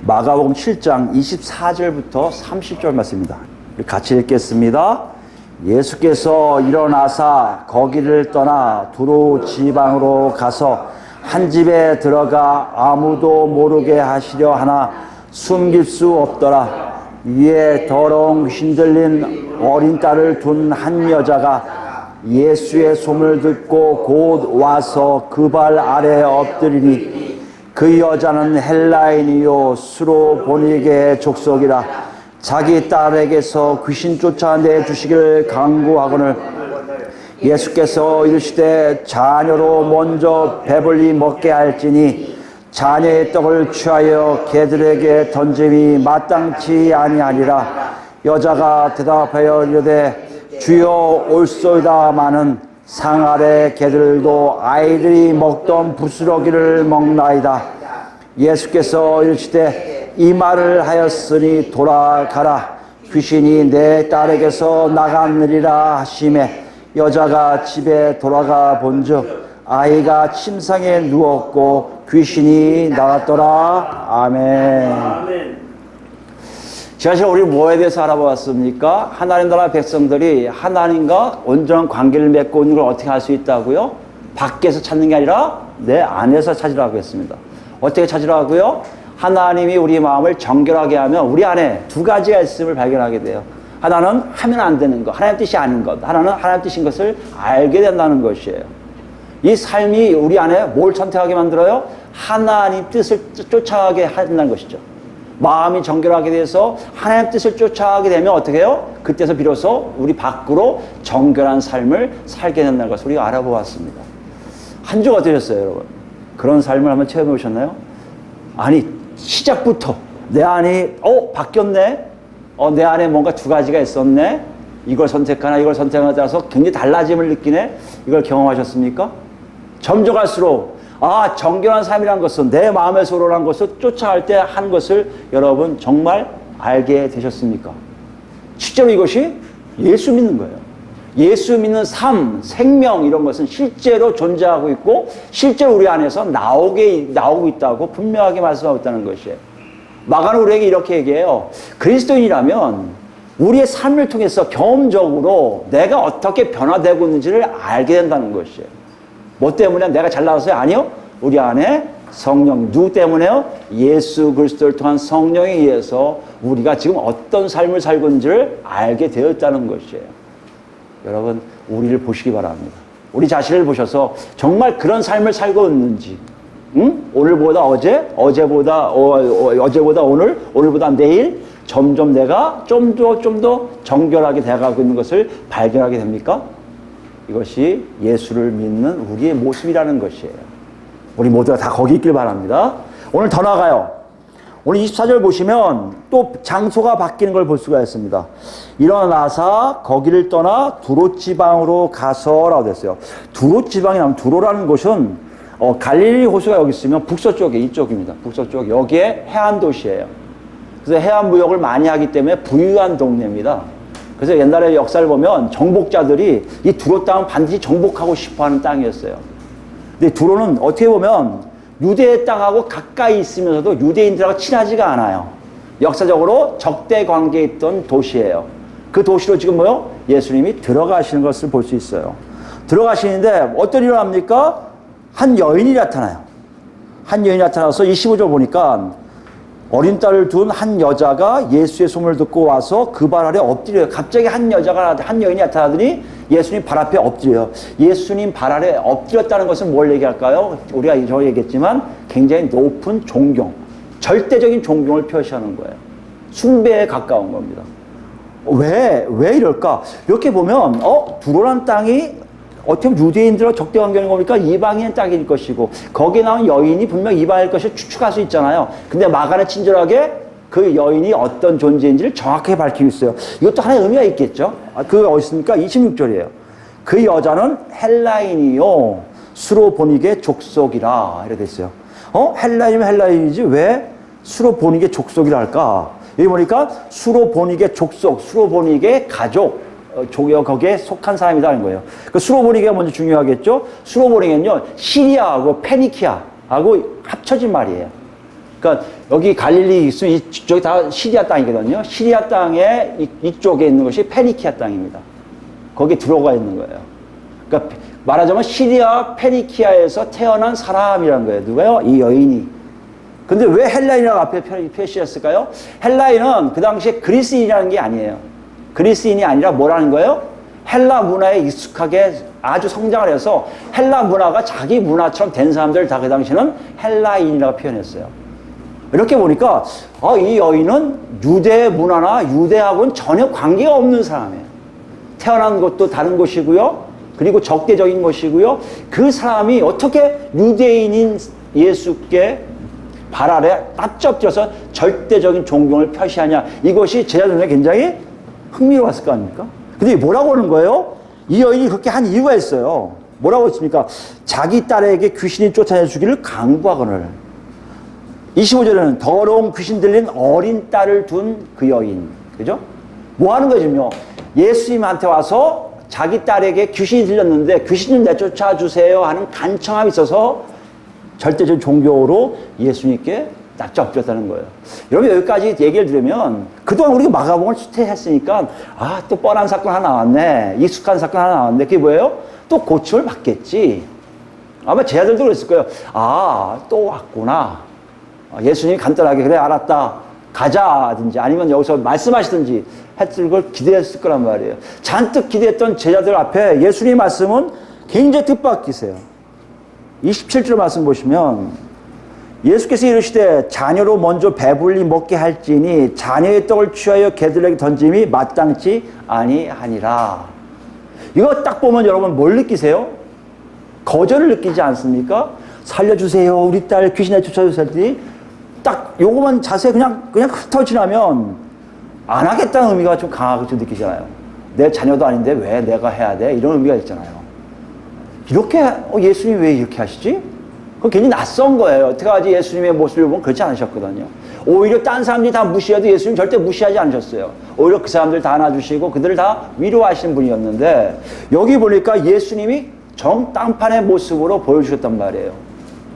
마가복음 7장 24절부터 30절 말씀입니다. 같이 읽겠습니다. 예수께서 일어나사 거기를 떠나 두로 지방으로 가서 한 집에 들어가 아무도 모르게 하시려 하나 숨길 수 없더라. 위에 더러운 귀신 들린 어린 딸을 둔 한 여자가 예수의 소문을 듣고 곧 와서 그 발 아래 엎드리니 그 여자는 헬라인이요 수로보니게 족속이라. 자기 딸에게서 귀신 쫓아내 주시기를 간구하거늘 예수께서 이르시되 자녀로 먼저 배불리 먹게 할지니 자녀의 떡을 취하여 개들에게 던짐이 마땅치 아니하니라. 여자가 대답하여 이르되 주여 올소이다마는 상 아래 개들도 아이들이 먹던 부스러기를 먹나이다. 예수께서 이르시되 이 말을 하였으니 돌아가라. 귀신이 내 딸에게서 나갔느니라 하시매 여자가 집에 돌아가 본즉 아이가 침상에 누웠고 귀신이 나갔더라. 아멘. 지금 우리 뭐에 대해서 알아보았습니까? 하나님 나라 백성들이 하나님과 온전한 관계를 맺고 있는 걸 어떻게 할 수 있다고요? 밖에서 찾는 게 아니라 내 안에서 찾으라고 했습니다. 어떻게 찾으라고요? 하나님이 우리 마음을 정결하게 하면 우리 안에 두 가지가 있음을 발견하게 돼요. 하나는 하면 안 되는 것, 하나님 뜻이 아닌 것. 하나는 하나님 뜻인 것을 알게 된다는 것이에요. 이 삶이 우리 안에 뭘 선택하게 만들어요? 하나님 뜻을 쫓아가게 한다는 것이죠. 마음이 정결하게 돼서 하나님 뜻을 쫓아가게 되면 어떻게 해요? 그때서 비로소 우리 밖으로 정결한 삶을 살게 된다는 것을 우리가 알아보았습니다. 한 주가 어떠셨어요, 여러분? 그런 삶을 한번 체험해 보셨나요? 아니, 시작부터 내 안이 바뀌었네? 내 안에 뭔가 두 가지가 있었네? 이걸 선택하나 이걸 선택하나 따라서 굉장히 달라짐을 느끼네? 이걸 경험하셨습니까? 점점 갈수록 정결한 삶이란 것은 내 마음에서 우러난 것을 쫓아갈 때 한 것을 여러분 정말 알게 되셨습니까? 실제로 이것이 예수 믿는 거예요. 예수 믿는 삶, 생명 이런 것은 실제로 존재하고 있고 실제로 우리 안에서 나오고 있다고 분명하게 말씀하고 있다는 것이에요. 마가는 우리에게 이렇게 얘기해요. 그리스도인이라면 우리의 삶을 통해서 경험적으로 내가 어떻게 변화되고 있는지를 알게 된다는 것이에요. 뭐 때문에? 내가 잘 나와서요? 아니요. 우리 안에 성령, 누구 때문에요? 예수 그리스도를 통한 성령에 의해서 우리가 지금 어떤 삶을 살고 있는지를 알게 되었다는 것이에요. 여러분, 우리를 보시기 바랍니다. 우리 자신을 보셔서 정말 그런 삶을 살고 있는지, 오늘보다 어제보다 오늘, 오늘보다 내일 점점 내가 좀 더 정결하게 돼가고 있는 것을 발견하게 됩니까? 이것이 예수를 믿는 우리의 모습이라는 것이에요. 우리 모두가 다 거기 있길 바랍니다. 오늘 더 나아가요. 오늘 24절 보시면 또 장소가 바뀌는 걸 볼 수가 있습니다. 일어나사 거기를 떠나 두로 지방으로 가서라고 됐어요. 두로 지방이라면 두로라는 곳은 갈릴리 호수가 여기 있으면 북서쪽에 이쪽입니다. 북서쪽 여기에 해안 도시예요. 그래서 해안 무역을 많이 하기 때문에 부유한 동네입니다. 그래서 옛날에 역사를 보면 정복자들이 이 두로 땅은 반드시 정복하고 싶어하는 땅이었어요. 근데 두로는 어떻게 보면 유대의 땅하고 가까이 있으면서도 유대인들하고 친하지가 않아요. 역사적으로 적대 관계에 있던 도시예요. 그 도시로 지금 예수님이 들어가시는 것을 볼 수 있어요. 들어가시는데 어떤 일을 합니까? 한 여인이 나타나요. 한 여인이 나타나서 25절 보니까 어린 딸을 둔 한 여자가 예수의 소문을 듣고 와서 그 발 아래 엎드려요. 갑자기 한 여인이 나타나더니 예수님 발 앞에 엎드려요. 예수님 발 아래 엎드렸다는 것은 뭘 얘기할까요? 우리가 저 얘기했지만 굉장히 높은 존경, 절대적인 존경을 표시하는 거예요. 숭배에 가까운 겁니다. 왜 이럴까? 이렇게 보면 두로란 땅이 어떻게 보면 유대인들과 적대 관계인 겁니까? 이방인의 땅일 것이고 거기에 나온 여인이 분명 이방인일 것을 추측할 수 있잖아요. 근데 마가는 친절하게 그 여인이 어떤 존재인지를 정확하게 밝히고 있어요. 이것도 하나의 의미가 있겠죠. 그게 어디 있습니까? 26절이에요. 그 여자는 헬라인이요 수로보니게 족속이라 이렇게 됐어요. 헬라인이면 헬라인이지 왜 수로보니게 족속이라 할까? 여기 보니까 수로보니게 족속, 수로보니게 가족, 거기에 속한 사람이라는 거예요. 그 수로보니게가 먼저 중요하겠죠? 수로보니게는요, 시리아하고 페니키아하고 합쳐진 말이에요. 그러니까 여기 갈릴리 이쪽이 다 시리아 땅이거든요. 시리아 땅에 이쪽에 있는 것이 페니키아 땅입니다. 거기 들어가 있는 거예요. 그러니까 말하자면 시리아 페니키아에서 태어난 사람이라는 거예요. 누가요? 이 여인이. 근데 왜 헬라인이라고 앞에 표시했을까요? 헬라인은 그 당시에 그리스인이라는 게 아니에요. 그리스인이 아니라 뭐라는 거예요? 헬라 문화에 익숙하게 아주 성장을 해서 헬라 문화가 자기 문화처럼 된 사람들 다 그 당시에는 헬라인이라고 표현했어요. 이렇게 보니까 이 여인은 유대 문화나 유대하고는 전혀 관계가 없는 사람이에요. 태어난 곳도 다른 곳이고요. 그리고 적대적인 것이고요. 그 사람이 어떻게 유대인인 예수께 발 아래 딱 엎드려서 절대적인 존경을 표시하냐. 이것이 제자들에게 굉장히 흥미로웠을 거 아닙니까? 근데 뭐라고 하는 거예요? 이 여인이 그렇게 한 이유가 있어요. 뭐라고 했습니까? 자기 딸에게 귀신이 쫓아내주기를 강구하거늘. 25절에는 더러운 귀신 들린 어린 딸을 둔 그 여인. 그죠? 뭐 하는 거죠? 예수님한테 와서 자기 딸에게 귀신이 들렸는데 귀신 좀 내쫓아 주세요 하는 간청함이 있어서 절대적 종교로 예수님께 딱 엎드렸다는 거예요. 여러분 여기까지 얘기를 들으면 그동안 우리가 마가복음을 수태했으니까 또 뻔한 사건 하나 나왔네. 익숙한 사건 하나 나왔네. 그게 뭐예요? 또 고침을 받겠지. 아마 제자들도 그랬을 거예요. 또 왔구나. 예수님이 간단하게 그래 알았다. 가자든지 아니면 여기서 말씀하시든지 했을 걸 기대했을 거란 말이에요. 잔뜩 기대했던 제자들 앞에 예수님의 말씀은 굉장히 뜻밖이세요. 27절 말씀 보시면 예수께서 이르시되 자녀로 먼저 배불리 먹게 할지니 자녀의 떡을 취하여 개들에게 던짐이 마땅치 아니하니라. 이거 딱 보면 여러분 뭘 느끼세요? 거절을 느끼지 않습니까? 살려주세요. 우리 딸 귀신에 쫓아주세요. 딱 요거만 자세히 그냥 흩어 지나면 안 하겠다는 의미가 좀 강하게 좀 느끼잖아요. 내 자녀도 아닌데 왜 내가 해야 돼? 이런 의미가 있잖아요. 이렇게 예수님이 왜 이렇게 하시지? 그건 굉장히 낯선 거예요. 여태까지 예수님의 모습을 보면 그렇지 않으셨거든요. 오히려 딴 사람들이 다 무시해도 예수님 절대 무시하지 않으셨어요. 오히려 그 사람들 다 안아주시고 그들을 다 위로하시는 분이었는데 여기 보니까 예수님이 정 땅판의 모습으로 보여주셨단 말이에요.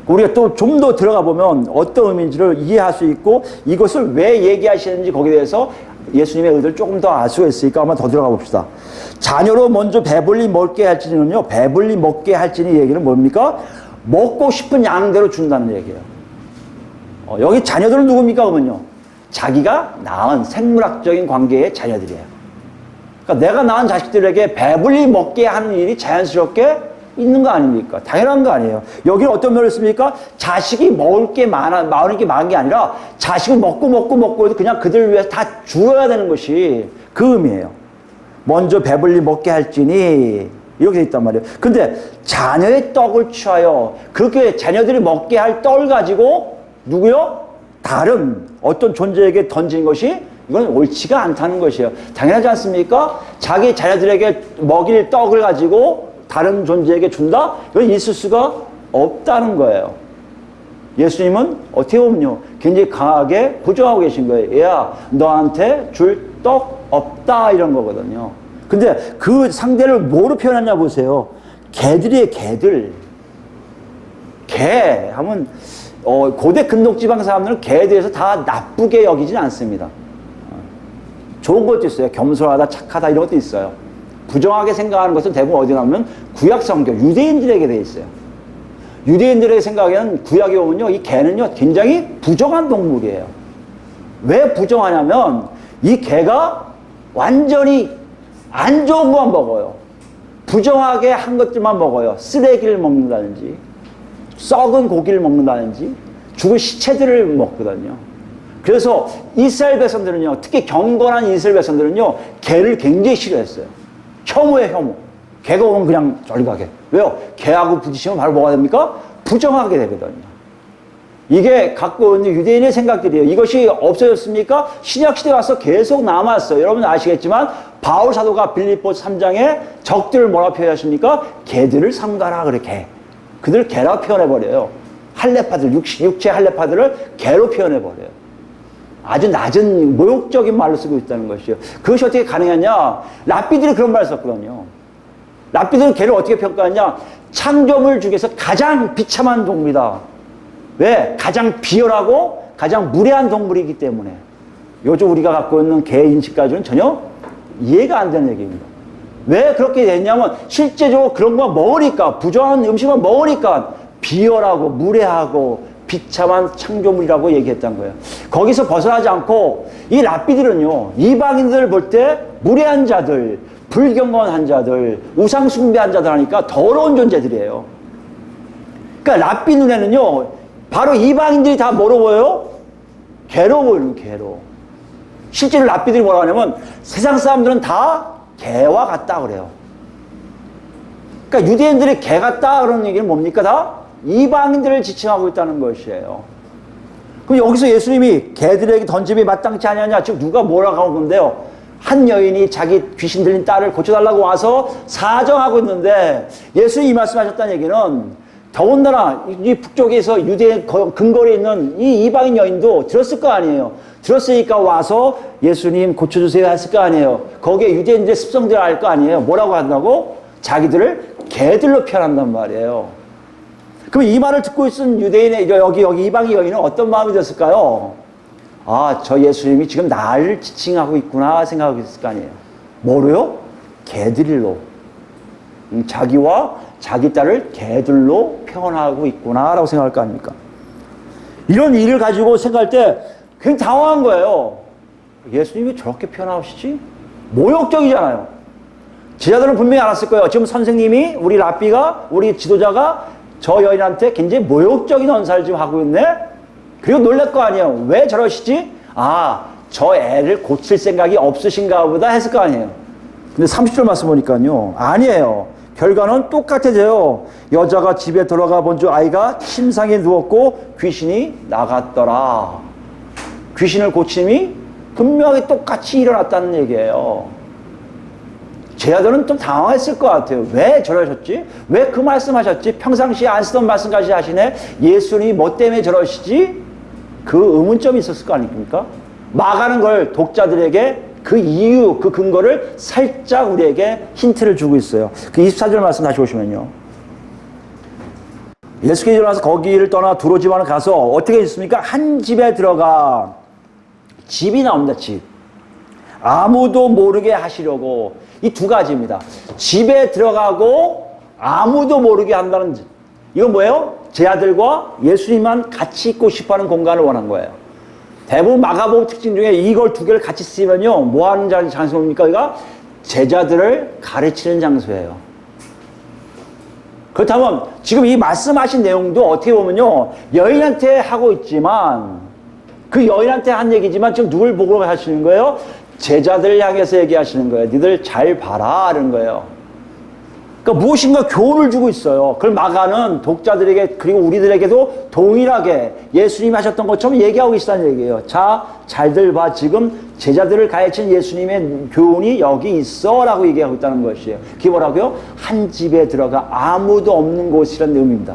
우리가 또 좀 더 들어가 보면 어떤 의미인지를 이해할 수 있고 이것을 왜 얘기하시는지 거기에 대해서 예수님의 의도를 조금 더 알 수가 있으니까 한번 더 들어가 봅시다. 자녀로 먼저 배불리 먹게 할지는요. 배불리 먹게 할지니 얘기는 뭡니까? 먹고 싶은 양대로 준다는 얘기예요. 여기 자녀들은 누굽니까? 그러면요. 자기가 낳은 생물학적인 관계의 자녀들이에요. 그러니까 내가 낳은 자식들에게 배불리 먹게 하는 일이 자연스럽게 있는 거 아닙니까? 당연한 거 아니에요. 여기는 어떤 면을 씁니까? 자식이 먹을 게 많은 게 많은 게 아니라 자식을 먹고 해도 그냥 그들을 위해서 다 줄여야 되는 것이 그 의미예요. 먼저 배불리 먹게 할지니 이렇게 돼 있단 말이에요. 근데 자녀의 떡을 취하여 그렇게 자녀들이 먹게 할 떡을 가지고 누구요? 다른 어떤 존재에게 던진 것이 이건 옳지가 않다는 것이에요. 당연하지 않습니까? 자기 자녀들에게 먹일 떡을 가지고 다른 존재에게 준다? 이건 있을 수가 없다는 거예요. 예수님은 어떻게 보면요. 굉장히 강하게 부정하고 계신 거예요. 얘야, 너한테 줄 떡 없다. 이런 거거든요. 근데 그 상대를 뭐로 표현하냐 보세요. 개들이에요, 개들. 개 하면, 고대 근동지방 사람들은 개에 대해서 다 나쁘게 여기진 않습니다. 좋은 것도 있어요. 겸손하다, 착하다, 이런 것도 있어요. 부정하게 생각하는 것은 대부분 어디 나오면 구약 성경, 유대인들에게 돼 있어요. 유대인들의 생각에는 구약에 오면요, 이 개는요, 굉장히 부정한 동물이에요. 왜 부정하냐면, 이 개가 완전히 안 좋은 것만 먹어요. 부정하게 한 것들만 먹어요. 쓰레기를 먹는다든지, 썩은 고기를 먹는다든지, 죽은 시체들을 먹거든요. 그래서 이스라엘 백성들은요, 특히 경건한 이스라엘 백성들은요, 개를 굉장히 싫어했어요. 혐오예요, 혐오. 개가 오면 그냥 저리 가게. 왜요? 개하고 부딪히면 바로 뭐가 됩니까? 부정하게 되거든요. 이게 갖고 있는 유대인의 생각들이에요. 이것이 없어졌습니까? 신약시대에 와서 계속 남았어요. 여러분 아시겠지만 바울 사도가 빌립보서 3장에 적들을 뭐라고 표현하십니까? 개들을 삼가라 그래, 개. 그들을 개라고 표현해버려요. 할례파들, 육체 할례파들을 개로 표현해버려요. 아주 낮은 모욕적인 말로 쓰고 있다는 것이에요. 그것이 어떻게 가능하냐? 랍비들이 그런 말을 썼거든요. 랍비들은 개를 어떻게 평가하냐? 창조물 중에서 가장 비참한 동물이다. 왜? 가장 비열하고 가장 무례한 동물이기 때문에 요즘 우리가 갖고 있는 개 인식 가지고는 전혀 이해가 안 되는 얘기입니다. 왜 그렇게 됐냐면 실제적으로 그런 거 먹으니까, 부정한 음식을 먹으니까 비열하고 무례하고 비참한 창조물이라고 얘기했던 거예요. 거기서 벗어나지 않고 이 랍비들은요, 이방인들을 볼 때 무례한 자들, 불경건한 자들, 우상 숭배한 자들 하니까 더러운 존재들이에요. 그러니까 랍비 눈에는요, 바로 이방인들이 다 뭐로 보여요? 개로 보이는, 개로. 실제로 랍비들이 뭐라고 하냐면 세상 사람들은 다 개와 같다 그래요. 그러니까 유대인들이 개 같다 그런 얘기는 뭡니까? 다 이방인들을 지칭하고 있다는 것이에요. 그럼 여기서 예수님이 개들에게 던짐이 마땅치 않느냐, 즉 누가 뭐라고 하는 건데요? 한 여인이 자기 귀신 들린 딸을 고쳐달라고 와서 사정하고 있는데, 예수님이 말씀하셨다는 얘기는 더군다나 이 북쪽에서 유대 근거리에 있는 이 이방인 여인도 들었을 거 아니에요. 들었으니까 와서 예수님 고쳐주세요 했을 거 아니에요. 거기에 유대인들의 습성들을 알 거 아니에요. 뭐라고 한다고? 자기들을 개들로 표현한단 말이에요. 그럼 이 말을 듣고 있은 유대인의 여기 이방인 여인은 어떤 마음이 들었을까요? 아, 저 예수님이 지금 나를 지칭하고 있구나 생각하고 있을 거 아니에요. 뭐로요? 개들로. 자기와 자기 딸을 개들로 표현하고 있구나라고 생각할 거 아닙니까? 이런 일을 가지고 생각할 때 굉장히 당황한 거예요. 예수님이 저렇게 표현하시지? 모욕적이잖아요. 제자들은 분명히 알았을 거예요. 지금 선생님이, 우리 랍비가, 우리 지도자가 저 여인한테 굉장히 모욕적인 언사를 지금 하고 있네? 그리고 놀랄 거 아니에요. 왜 저러시지? 아, 저 애를 고칠 생각이 없으신가 보다 했을 거 아니에요. 근데 30절 말씀 보니까요, 아니에요. 결과는 똑같아져요. 여자가 집에 들어가 본 줄 아이가 침상에 누웠고 귀신이 나갔더라. 귀신을 고침이 분명히 똑같이 일어났다는 얘기예요. 제자들은 좀 당황했을 것 같아요. 왜 저러셨지? 왜 그 말씀하셨지? 평상시에 안 쓰던 말씀까지 하시네? 예수님이 뭐 때문에 저러시지? 그 의문점이 있었을 거 아닙니까? 막하는 걸 독자들에게 그 이유, 그 근거를 살짝 우리에게 힌트를 주고 있어요. 그 24절 말씀 다시 보시면요. 예수께서 일어나서 거기를 떠나 두로 집안을 가서 어떻게 했습니까? 한 집에 들어가, 집이 나옵니다, 집. 아무도 모르게 하시려고. 이 두 가지입니다. 집에 들어가고 아무도 모르게 한다는, 이건 뭐예요? 제 아들과 예수님만 같이 있고 싶어하는 공간을 원한 거예요. 대부분 마가복음 특징 중에 이걸 두 개를 같이 쓰면요, 뭐 하는 장소입니까? 여기가 제자들을 가르치는 장소예요. 그렇다면 지금 이 말씀하신 내용도 어떻게 보면요, 여인한테 하고 있지만, 그 여인한테 한 얘기지만 지금 누굴 보고 하시는 거예요? 제자들을 향해서 얘기하시는 거예요. 니들 잘 봐라 하는 거예요. 그러니까 무엇인가 교훈을 주고 있어요. 그걸 마가는 독자들에게, 그리고 우리들에게도 동일하게 예수님이 하셨던 것처럼 얘기하고 있다는 얘기예요. 자, 잘들 봐. 지금 제자들을 가르친 예수님의 교훈이 여기 있어 라고 얘기하고 있다는 것이에요. 그게 뭐라고요? 한 집에 들어가 아무도 없는 곳이라는 의미입니다.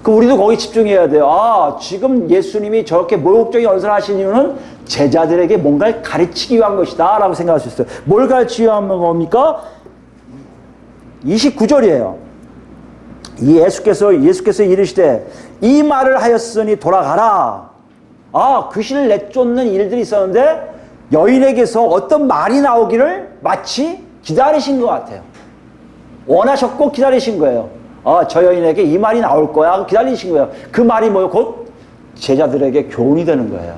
그 우리도 거기 집중해야 돼요. 아, 지금 예수님이 저렇게 모욕적인 언사를 하신 이유는 제자들에게 뭔가를 가르치기 위한 것이다 라고 생각할 수 있어요. 뭘 가르치기 위한 겁니까? 29절이에요. 예수께서 이르시되 이 말을 하였으니 돌아가라. 아, 귀신을 내쫓는 일들이 있었는데 여인에게서 어떤 말이 나오기를 마치 기다리신 것 같아요. 원하셨고 기다리신 거예요. 아, 저 여인에게 이 말이 나올 거야. 기다리신 거예요. 그 말이 뭐예요? 곧 제자들에게 교훈이 되는 거예요.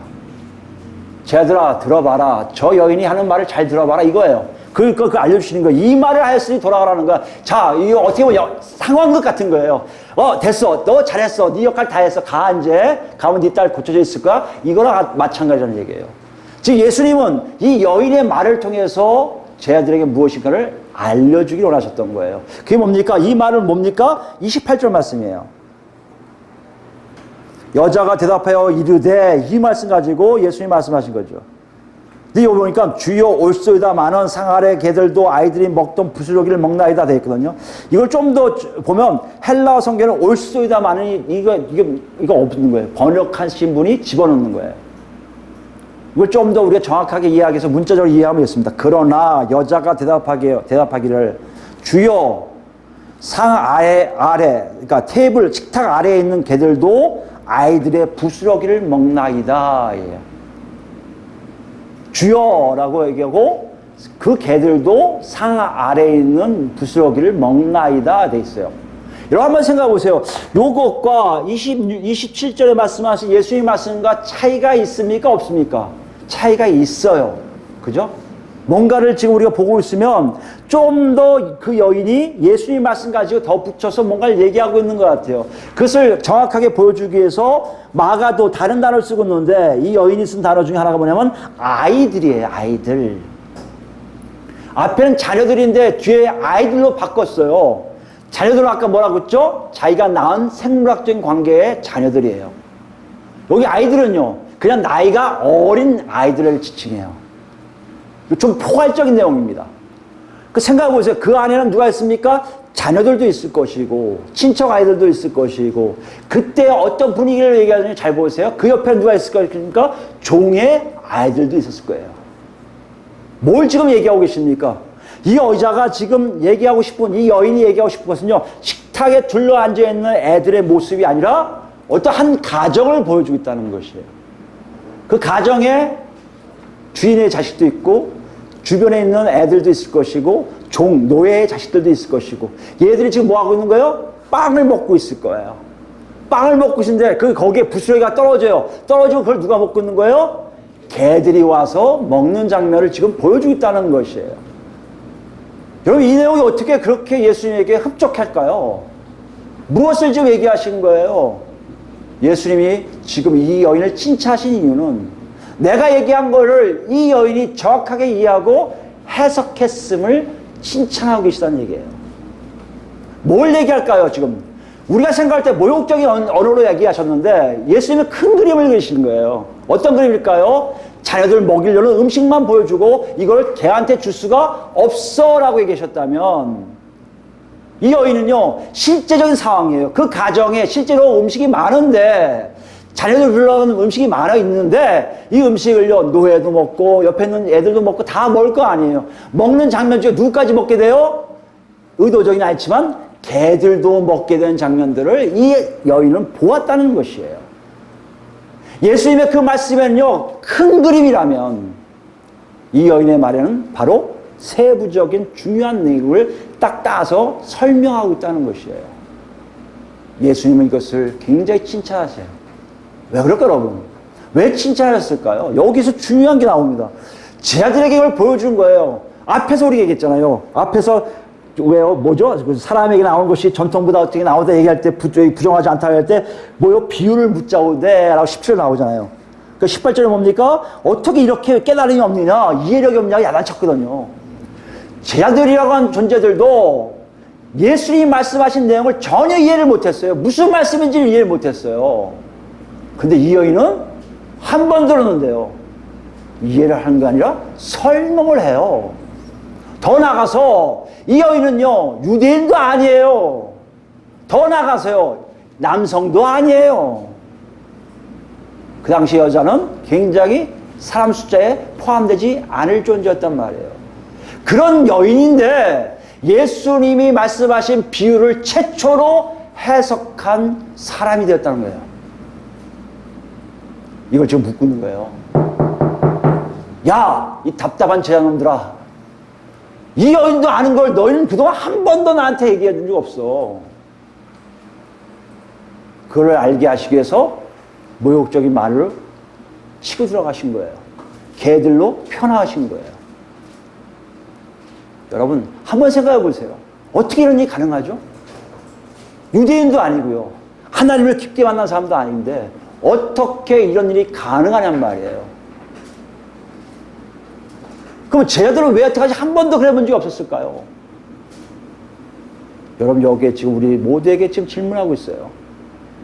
제자들아, 들어봐라. 저 여인이 하는 말을 잘 들어봐라. 이거예요. 그거 알려주시는 거예요. 이 말을 하였으니 돌아가라는 거야. 자, 이거 어떻게 보면 상황극 같은 거예요. 됐어. 너 잘했어. 네 역할 다 했어. 가, 이제. 가면 네 딸 고쳐져 있을 거야. 이거랑 마찬가지라는 얘기예요. 즉, 예수님은 이 여인의 말을 통해서 제자들에게 무엇인가를 알려주기를 원하셨던 거예요. 그게 뭡니까? 이 말은 뭡니까? 28절 말씀이에요. 여자가 대답하여 이르되, 이 말씀 가지고 예수님이 말씀하신 거죠. 근데 여기 보니까 주여 올소이다 많은 상아래 개들도 아이들이 먹던 부스러기를 먹나이다 되어 있거든요. 이걸 좀 더 보면 헬라어 성경에는 올소이다 많은 이거 없는 거예요. 번역하신 분이 집어넣는 거예요. 이걸 좀 더 우리가 정확하게 이해하기 위해서 문자적으로 이해하면 되겠습니다. 그러나 여자가 대답하기를 주여 그러니까 테이블, 식탁 아래에 있는 개들도 아이들의 부스러기를 먹나이다. 예. 주여라고 얘기하고 그 개들도 상 아래에 있는 부스러기를 먹나이다 돼 있어요. 여러분 한번 생각해 보세요. 요것과 27절에 말씀하신 예수님 말씀과 차이가 있습니까? 없습니까? 차이가 있어요. 그죠? 뭔가를 지금 우리가 보고 있으면 좀 더 그 여인이 예수님 말씀 가지고 덧붙여서 뭔가를 얘기하고 있는 것 같아요. 그것을 정확하게 보여주기 위해서 마가도 다른 단어를 쓰고 있는데 이 여인이 쓴 단어 중에 하나가 뭐냐면 아이들이에요. 아이들. 앞에는 자녀들인데 뒤에 아이들로 바꿨어요. 자녀들은 아까 뭐라고 했죠? 자기가 낳은 생물학적인 관계의 자녀들이에요. 여기 아이들은요, 그냥 나이가 어린 아이들을 지칭해요. 좀 포괄적인 내용입니다. 그 생각해보세요. 그 안에는 누가 있습니까? 자녀들도 있을 것이고, 친척 아이들도 있을 것이고, 그때 어떤 분위기를 얘기하는지 잘 보세요. 그 옆에 누가 있을 것입니까? 종의 아이들도 있었을 거예요. 뭘 지금 얘기하고 계십니까? 이 여자가 지금 얘기하고 싶은, 이 여인이 얘기하고 싶은 것은요, 식탁에 둘러앉아 있는 애들의 모습이 아니라 어떤 한 가정을 보여주고 있다는 것이에요. 그 가정에 주인의 자식도 있고, 주변에 있는 애들도 있을 것이고, 노예의 자식들도 있을 것이고, 얘들이 지금 뭐 하고 있는 거예요? 빵을 먹고 있을 거예요. 빵을 먹고 있는데, 거기에 부스러기가 떨어져요. 떨어지고 그걸 누가 먹고 있는 거예요? 개들이 와서 먹는 장면을 지금 보여주고 있다는 것이에요. 여러분, 이 내용이 어떻게 그렇게 예수님에게 흡족할까요? 무엇을 지금 얘기하신 거예요? 예수님이 지금 이 여인을 칭찬하신 이유는 내가 얘기한 거를 이 여인이 정확하게 이해하고 해석했음을 칭찬하고 계시다는 얘기예요. 뭘 얘기할까요, 지금? 우리가 생각할 때 모욕적인 언어로 얘기하셨는데 예수님은 큰 그림을 그리시는 거예요. 어떤 그림일까요? 자녀들 먹이려는 음식만 보여주고 이걸 개한테 줄 수가 없어 라고 얘기하셨다면 이 여인은요, 실제적인 상황이에요. 그 가정에 실제로 음식이 많은데 자녀들 불러가는 음식이 많아 있는데 이 음식을요, 노예도 먹고 옆에 있는 애들도 먹고 다 먹을 거 아니에요. 먹는 장면 중에 누구까지 먹게 돼요? 의도적이진 않지만 개들도 먹게 되는 장면들을 이 여인은 보았다는 것이에요. 예수님의 그 말씀에는요, 큰 그림이라면 이 여인의 말에는 바로 세부적인 중요한 내용을 딱 따서 설명하고 있다는 것이에요. 예수님은 이것을 굉장히 칭찬하세요. 왜 그럴까요, 여러분? 왜 칭찬하셨을까요? 여기서 중요한 게 나옵니다. 제자들에게 이걸 보여준 거예요. 앞에서 우리 얘기했잖아요. 앞에서 왜요? 뭐죠? 사람에게 나오는 것이 전통보다 어떻게 나오다 얘기할 때 부정하지 않다고 할 때 뭐요? 비유를 묻자오되 라고 17절 나오잖아요. 그 18절에 뭡니까? 어떻게 이렇게 깨달음이 없느냐? 이해력이 없냐고 야단쳤거든요. 제자들이라고 한 존재들도 예수님이 말씀하신 내용을 전혀 이해를 못했어요. 무슨 말씀인지를 이해를 못했어요. 근데 이 여인은 한 번 들었는데요, 이해를 하는 게 아니라 설명을 해요. 더 나가서 이 여인은요, 유대인도 아니에요. 더 나가서요, 남성도 아니에요. 그 당시 여자는 굉장히 사람 숫자에 포함되지 않을 존재였단 말이에요. 그런 여인인데 예수님이 말씀하신 비유를 최초로 해석한 사람이 되었다는 거예요. 이걸 지금 묻고 있는 거예요. 야, 이 답답한 제자놈들아, 이 여인도 아는 걸 너희는 그동안 한 번도 나한테 얘기해 준 적 없어. 그걸 알게 하시기 위해서 모욕적인 말을 치고 들어가신 거예요. 개들로 편화하신 거예요. 여러분, 한번 생각해 보세요. 어떻게 이런 일이 가능하죠? 유대인도 아니고요, 하나님을 깊게 만난 사람도 아닌데 어떻게 이런 일이 가능하냔 말이에요. 그럼 제자들은 왜 여태까지 한 번도 그래 본 적이 없었을까요? 여러분, 여기에 지금 우리 모두에게 지금 질문하고 있어요.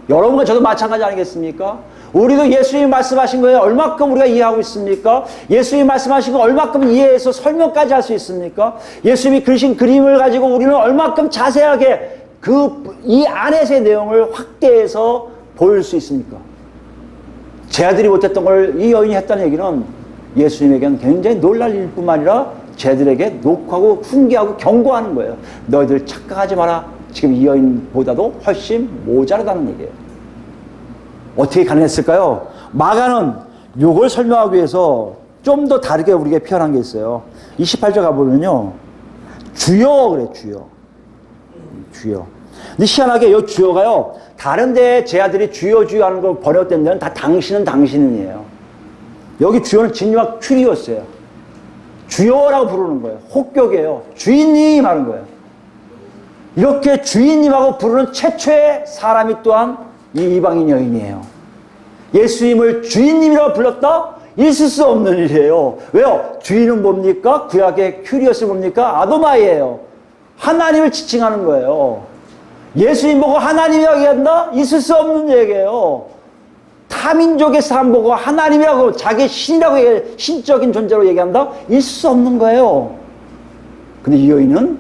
여러분과 저도 마찬가지 아니겠습니까? 우리도 예수님이 말씀하신 거에 얼마큼 우리가 이해하고 있습니까? 예수님이 말씀하신 거 얼마큼 이해해서 설명까지 할 수 있습니까? 예수님이 그리신 그림을 가지고 우리는 얼마큼 자세하게 이 안에서의 내용을 확대해서 보일 수 있습니까? 제자들이 못했던 걸 이 여인이 했다는 얘기는 예수님에게는 굉장히 놀랄 일뿐만 아니라 제자들에게 녹하고 훈계하고 경고하는 거예요. 너희들 착각하지 마라. 지금 이 여인보다도 훨씬 모자라다는 얘기예요. 어떻게 가능했을까요? 마가는 이걸 설명하기 위해서 좀 더 다르게 우리에게 표현한 게 있어요. 28절 가보면요. 주여 그래, 주여. 주여. 근데 희한하게 이 주여가요, 다른 데 제 아들이 주여 주여 하는 거 번역된 데는 다 당신은 당신은이에요. 여기 주여는 진유와 큐리오스예요. 주여라고 부르는 거예요. 혹격이에요. 주인님 하는 거예요. 이렇게 주인님하고 부르는 최초의 사람이 또한 이 이방인 여인이에요. 예수님을 주인님이라고 불렀다? 있을 수 없는 일이에요. 왜요? 주인은 뭡니까? 구약의 큐리오스 뭡니까? 아도마이예요. 하나님을 지칭하는 거예요. 예수님 보고 하나님이라고 얘기한다? 있을 수 없는 얘기예요. 타민족의 사람 보고 하나님이라고 자기 신이라고 신적인 존재로 얘기한다? 있을 수 없는 거예요. 근데 이 여인은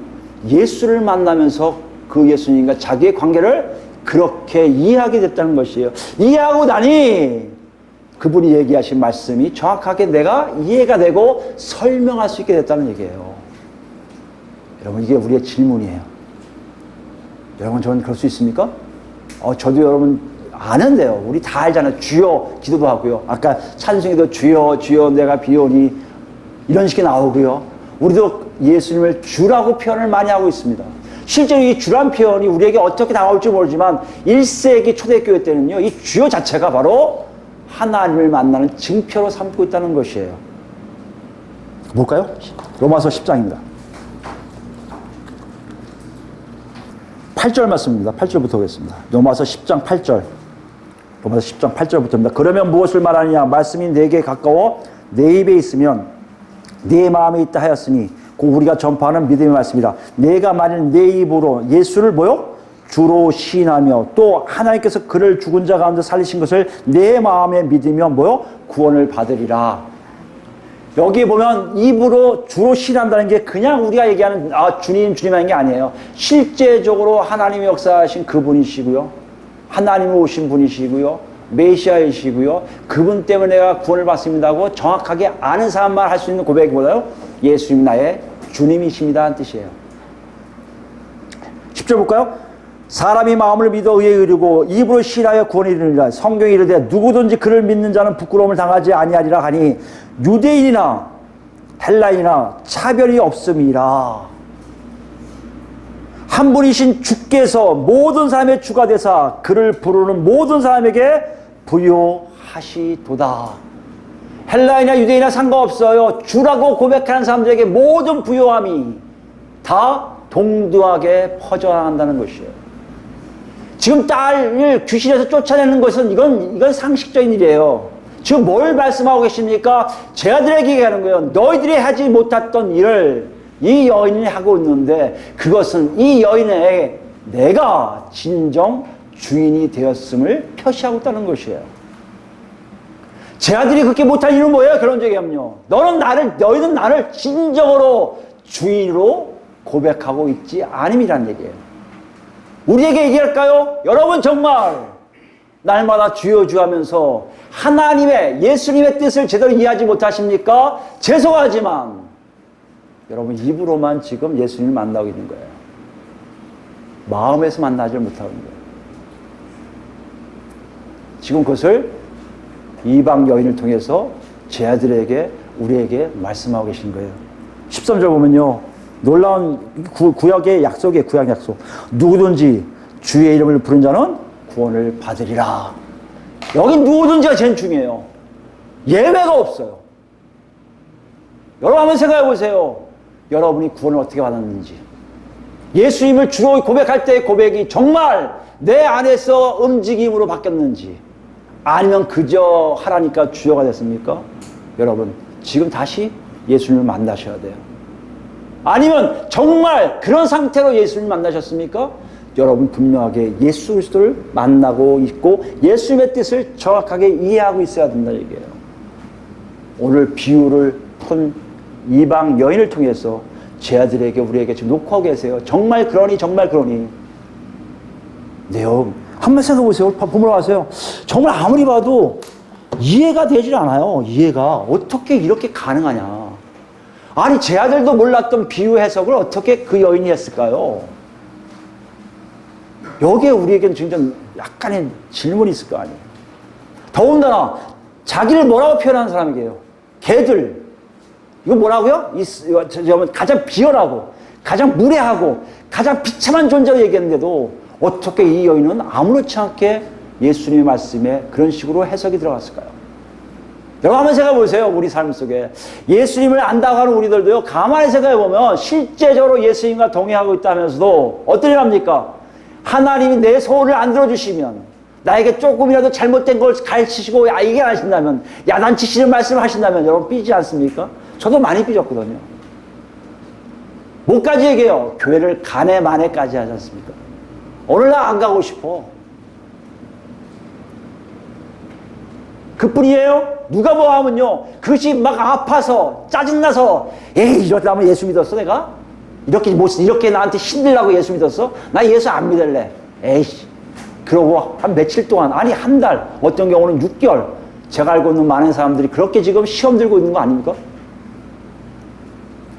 예수를 만나면서 그 예수님과 자기의 관계를 그렇게 이해하게 됐다는 것이에요. 이해하고 나니 그분이 얘기하신 말씀이 정확하게 내가 이해가 되고 설명할 수 있게 됐다는 얘기예요. 여러분, 이게 우리의 질문이에요. 여러분, 저는 그럴 수 있습니까? 저도 여러분 아는데요. 우리 다 알잖아요. 주여 기도도 하고요. 아까 찬송에도 주여 주여 내가 비오니 이런 식이 나오고요. 우리도 예수님을 주라고 표현을 많이 하고 있습니다. 실제로 이 주란 표현이 우리에게 어떻게 다가올지 모르지만 1세기 초대교회 때는요, 이 주여 자체가 바로 하나님을 만나는 증표로 삼고 있다는 것이에요. 볼까요? 로마서 10장입니다. 8절 말씀입니다. 8절부터 보겠습니다. 로마서 10장 8절. 로마서 10장 8절부터입니다. 그러면 무엇을 말하느냐? 말씀이 내게 가까워 내 입에 있으면 내 마음에 있다 하였으니 곧 우리가 전파하는 믿음의 말씀이라. 내가 만일 내 입으로 예수를 뭐요? 주로 시인하며 또 하나님께서 그를 죽은 자 가운데 살리신 것을 내 마음에 믿으면 뭐요? 구원을 받으리라. 여기 보면 입으로 주로 시인한다는 게 그냥 우리가 얘기하는 주님 주님 하는 게 아니에요. 실제적으로 하나님이 역사하신 그분이시고요. 하나님이 오신 분이시고요. 메시아이시고요. 그분 때문에 내가 구원을 받습니다고 정확하게 아는 사람만 할 수 있는 고백보다요. 예수님 나의 주님이십니다 하는 뜻이에요. 10절 볼까요? 사람이 마음을 믿어 의에 이르고 입으로 시인하여 구원에 이르리라. 성경이 이르되 누구든지 그를 믿는 자는 부끄러움을 당하지 아니하리라 하니 유대인이나 헬라인이나 차별이 없음이라. 한 분이신 주께서 모든 사람의 주가 되사 그를 부르는 모든 사람에게 부요하시도다. 헬라인이나 유대인이나 상관없어요. 주라고 고백하는 사람들에게 모든 부요함이 다 동등하게 퍼져나간다는 것이에요. 지금 딸을 귀신에서 쫓아내는 것은 이건 상식적인 일이에요. 지금 뭘 말씀하고 계십니까? 제 아들에게 얘기하는 거예요. 너희들이 하지 못했던 일을 이 여인이 하고 있는데 그것은 이 여인의 내가 진정 주인이 되었음을 표시하고 있다는 것이에요. 제 아들이 그렇게 못할 이유는 뭐예요? 그런 얘기하면요. 너희는 나를 진정으로 주인으로 고백하고 있지 않음이라는 얘기예요. 우리에게 얘기할까요? 여러분 정말 날마다 주여 주 하면서 하나님의 예수님의 뜻을 제대로 이해하지 못하십니까? 죄송하지만 여러분 입으로만 지금 예수님을 만나고 있는 거예요. 마음에서 만나지 못하는 거예요. 지금 그것을 이방 여인을 통해서 제 아들에게 우리에게 말씀하고 계신 거예요. 13절 보면요. 놀라운 구약의 약속이에요. 구약 약속. 누구든지 주의 이름을 부른 자는 구원을 받으리라. 여기 누구든지가 제일 중요해요. 예외가 없어요. 여러분 한번 생각해 보세요. 여러분이 구원을 어떻게 받았는지. 예수님을 주로 고백할 때의 고백이 정말 내 안에서 움직임으로 바뀌었는지 아니면 그저 하라니까 주여가 됐습니까? 여러분 지금 다시 예수님을 만나셔야 돼요. 아니면 정말 그런 상태로 예수님을 만나셨습니까? 여러분 분명하게 예수 그리스도를 만나고 있고 예수님의 뜻을 정확하게 이해하고 있어야 된다 얘기예요. 오늘 비유를 푼 이방 여인을 통해서 제 아들에게 우리에게 지금 녹화하고 계세요. 정말 그러니 정말 그러니. 네요. 한번 생각해 보세요. 보물어 가세요. 정말 아무리 봐도 이해가 되질 않아요. 이해가 어떻게 이렇게 가능하냐. 아니 제 아들도 몰랐던 비유 해석을 어떻게 그 여인이 했을까요? 여기에 우리에게는 지금 약간의 질문이 있을 거 아니에요. 더군다나 자기를 뭐라고 표현하는 사람이에요? 개들. 이거 뭐라고요? 가장 비열하고 가장 무례하고 가장 비참한 존재로 얘기했는데도 어떻게 이 여인은 아무렇지 않게 예수님의 말씀에 그런 식으로 해석이 들어갔을까요? 여러분 한번 생각해 보세요. 우리 삶 속에 예수님을 안다고 하는 우리들도요, 가만히 생각해 보면 실제적으로 예수님과 동행하고 있다면서도 어떤 일 합니까? 하나님이 내 소원을 안 들어주시면, 나에게 조금이라도 잘못된 걸 가르치시고 이게 하신다면, 야단치시는 말씀을 하신다면 여러분 삐지지 않습니까? 저도 많이 삐졌거든요. 뭐까지 얘기해요? 교회를 간에 만에까지 하지 않습니까? 오늘 나 안 가고 싶어. 그뿐이에요? 누가 뭐 하면요, 그것이 막 아파서 짜증나서, 에이 이러다면 예수 믿었어 내가? 이렇게 나한테 힘들라고 예수 믿었어? 나 예수 안 믿을래. 에이씨. 그러고 한 며칠 동안, 아니 한 달, 어떤 경우는 6개월, 제가 알고 있는 많은 사람들이 그렇게 지금 시험 들고 있는 거 아닙니까?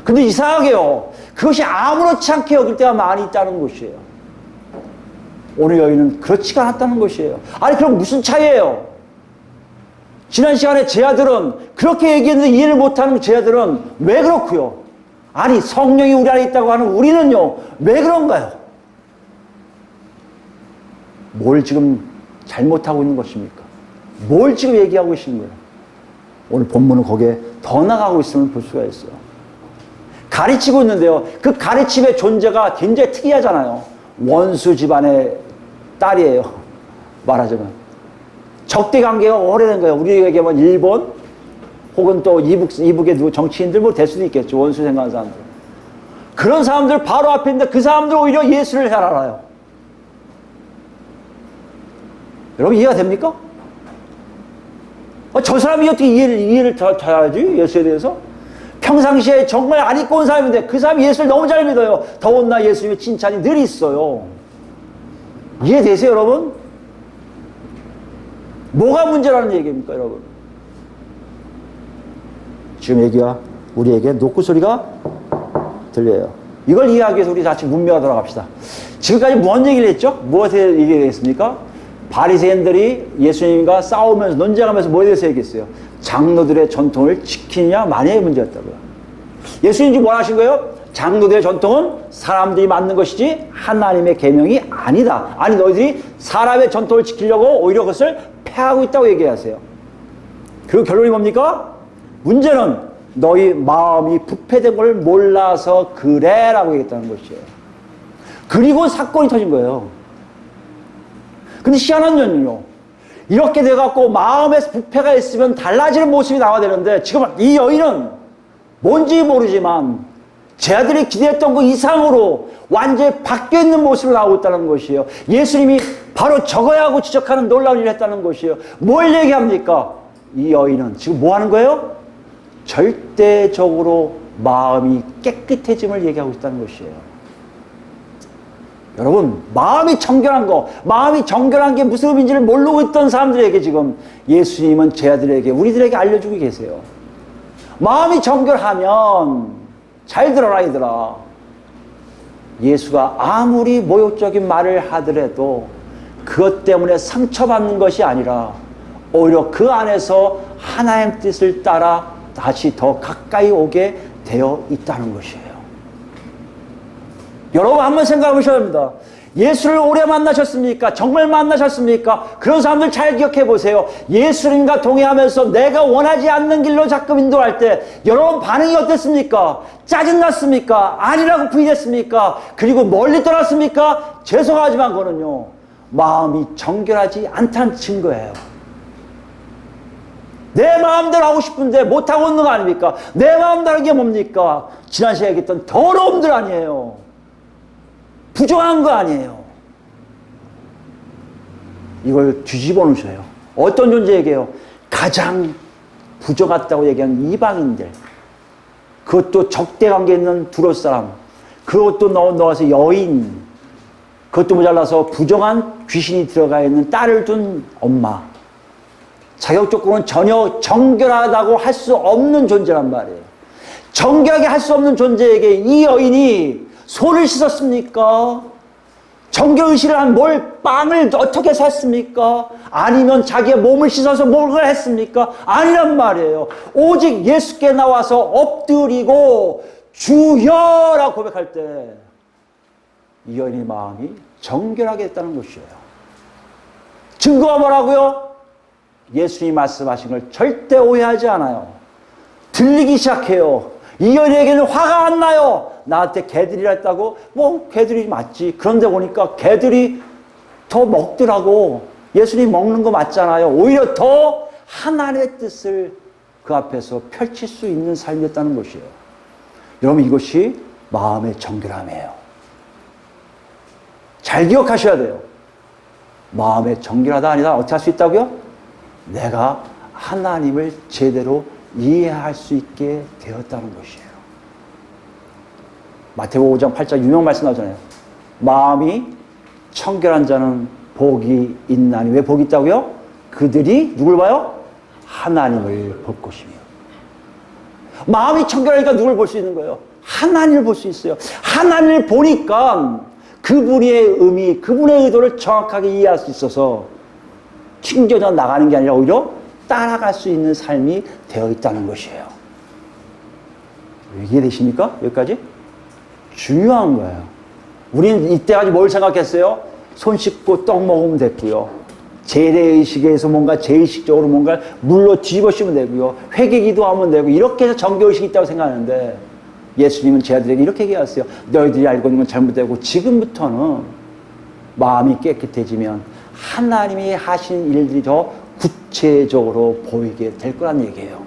근데 이상하게요, 그것이 아무렇지 않게 여길 때가 많이 있다는 것이에요. 오늘 여인은 그렇지가 않았다는 것이에요. 아니 그럼 무슨 차이예요? 지난 시간에 제 아들은 그렇게 얘기했는데 이해를 못하는 제 아들은 왜 그렇고요? 아니 성령이 우리 안에 있다고 하는 우리는요, 왜 그런가요? 뭘 지금 잘못하고 있는 것입니까? 뭘 지금 얘기하고 계시는 거예요? 오늘 본문은 거기에 더 나가고 있음을 볼 수가 있어요. 가르치고 있는데요, 그 가르침의 존재가 굉장히 특이하잖아요. 원수 집안의 딸이에요. 말하자면 적대 관계가 오래된 거예요. 우리에게 뭐 일본 혹은 또 이북의 누구 정치인들 뭐 될 수도 있겠죠. 원수 생각하는 사람들. 그런 사람들 바로 앞에 있는데 그 사람들 오히려 예수를 잘 알아요. 여러분 이해가 됩니까? 저 사람이 어떻게 이해를 다 해야지 예수에 대해서? 평상시에 정말 안 입고 온 사람인데 그 사람이 예수를 너무 잘 믿어요. 더군다나 예수님의 칭찬이 늘 있어요. 이해되세요 여러분? 뭐가 문제라는 얘기입니까 여러분? 지금 얘기가 우리에게 노크 소리가 들려요. 이걸 이해하기 위해서 우리 같이 문명화 돌아갑시다. 지금까지 뭔 얘기를 했죠? 무엇에 얘기했습니까? 바리새인들이 예수님과 싸우면서 논쟁하면서 뭐에 대해서 얘기했어요? 장로들의 전통을 지키느냐 마냐의 문제였다고요. 예수님이 뭐 하신 거예요? 장로들의 전통은 사람들이 만든 것이지 하나님의 계명이 아니다. 아니 너희들이 사람의 전통을 지키려고 오히려 그것을 폐하고 있다고 얘기하세요. 그리고 결론이 뭡니까? 문제는 너희 마음이 부패된 걸 몰라서 그래 라고 얘기했다는 것이에요. 그리고 사건이 터진 거예요. 근데 희한한 점은요, 이렇게 돼갖고 마음에 부패가 있으면 달라지는 모습이 나와야 되는데 지금 이 여인은 뭔지 모르지만 제 아들이 기대했던 그 이상으로 완전히 바뀌어있는 모습으로 나오고 있다는 것이에요. 예수님이 바로 적어야 하고 지적하는 놀라운 일을 했다는 것이에요. 뭘 얘기합니까? 이 여인은 지금 뭐 하는 거예요? 절대적으로 마음이 깨끗해짐을 얘기하고 있다는 것이에요. 여러분, 마음이 정결한 거, 마음이 정결한 게 무슨 의미인지를 모르고 있던 사람들에게 지금 예수님은 제 아들에게, 우리들에게 알려주고 계세요. 마음이 정결하면, 잘 들어라 이들아, 예수가 아무리 모욕적인 말을 하더라도 그것 때문에 상처받는 것이 아니라 오히려 그 안에서 하나님 뜻을 따라 다시 더 가까이 오게 되어 있다는 것이에요. 여러분 한번 생각해 보셔야 합니다. 예수를 오래 만나셨습니까? 정말 만나셨습니까? 그런 사람들 잘 기억해 보세요. 예수님과 동행하면서 내가 원하지 않는 길로 자꾸 인도할 때 여러분 반응이 어땠습니까? 짜증났습니까? 아니라고 부인했습니까? 그리고 멀리 떠났습니까? 죄송하지만 그거는요, 마음이 정결하지 않다는 증거예요. 내 마음대로 하고 싶은데 못하고 있는 거 아닙니까? 내 마음대로 하는 게 뭡니까? 지난 시간에 얘기했던 더러움들 아니에요. 부정한 거 아니에요. 이걸 뒤집어 놓으셔요. 어떤 존재에게요? 가장 부정같다고 얘기하는 이방인들, 그것도 적대관계에 있는 두로 사람, 그것도 넣어서 여인, 그것도 모자라서 부정한 귀신이 들어가 있는 딸을 둔 엄마, 자격 조건은 전혀 정결하다고 할 수 없는 존재란 말이에요. 정결하게 할 수 없는 존재에게 이 여인이 손을 씻었습니까? 정결의식을 한 빵을 어떻게 샀습니까? 아니면 자기의 몸을 씻어서 뭘 했습니까? 아니란 말이에요. 오직 예수께 나와서 엎드리고 주여라고 고백할 때 이 여인의 마음이 정결하게 됐다는 것이에요. 증거가 뭐라고요? 예수님이 말씀하신 걸 절대 오해하지 않아요. 들리기 시작해요. 이 여인에게는 화가 안 나요. 나한테 개들이라 했다고? 뭐 개들이 맞지. 그런데 보니까 개들이 더 먹더라고. 예수님 먹는 거 맞잖아요. 오히려 더 하나님의 뜻을 그 앞에서 펼칠 수 있는 삶이었다는 것이에요. 여러분, 이것이 마음의 정결함이에요. 잘 기억하셔야 돼요. 마음의 정결하다 아니다 어떻게 할 수 있다고요? 내가 하나님을 제대로 이해할 수 있게 되었다는 것이에요. 마태복음 5장 8장 유명 말씀 나오잖아요. 마음이 청결한 자는 복이 있나니. 왜 복이 있다고요? 그들이 누굴 봐요? 하나님을 볼 것이며. 마음이 청결하니까 누굴 볼 수 있는 거예요? 하나님을 볼 수 있어요. 하나님을 보니까 그분의 의미, 그분의 의도를 정확하게 이해할 수 있어서 튕겨져 나가는 게 아니라 오히려 따라갈 수 있는 삶이 되어 있다는 것이에요. 이해되십니까? 여기까지? 중요한 거예요. 우리는 이때까지 뭘 생각했어요? 손 씻고 떡 먹으면 됐고요. 재래의식에서 뭔가 제의식적으로 뭔가 물로 뒤집어 씌우면 되고요. 회개기도 하면 되고, 이렇게 해서 정교의식이 있다고 생각하는데, 예수님은 제 아들에게 이렇게 얘기하셨어요. 너희들이 알고 있는 건 잘못되고 지금부터는 마음이 깨끗해지면 하나님이 하신 일들이 더 구체적으로 보이게 될 거란 얘기예요.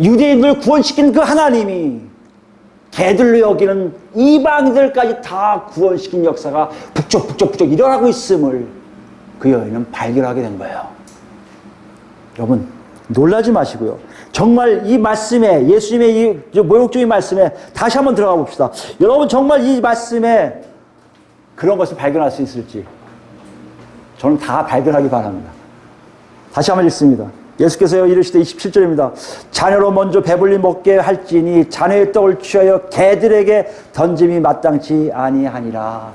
유대인들 구원시킨 그 하나님이 개들로 여기는 이방인들까지 다 구원시킨 역사가 북적북적 일어나고 있음을 그 여인은 발견하게 된 거예요. 여러분, 놀라지 마시고요. 정말 이 말씀에, 예수님의 이 모욕적인 말씀에 다시 한번 들어가 봅시다. 여러분, 정말 이 말씀에 그런 것을 발견할 수 있을지 저는 다 발견하기 바랍니다. 다시 한번 읽습니다. 예수께서 이르시되 27절입니다. 자녀로 먼저 배불리 먹게 할지니 자녀의 떡을 취하여 개들에게 던짐이 마땅치 아니하니라.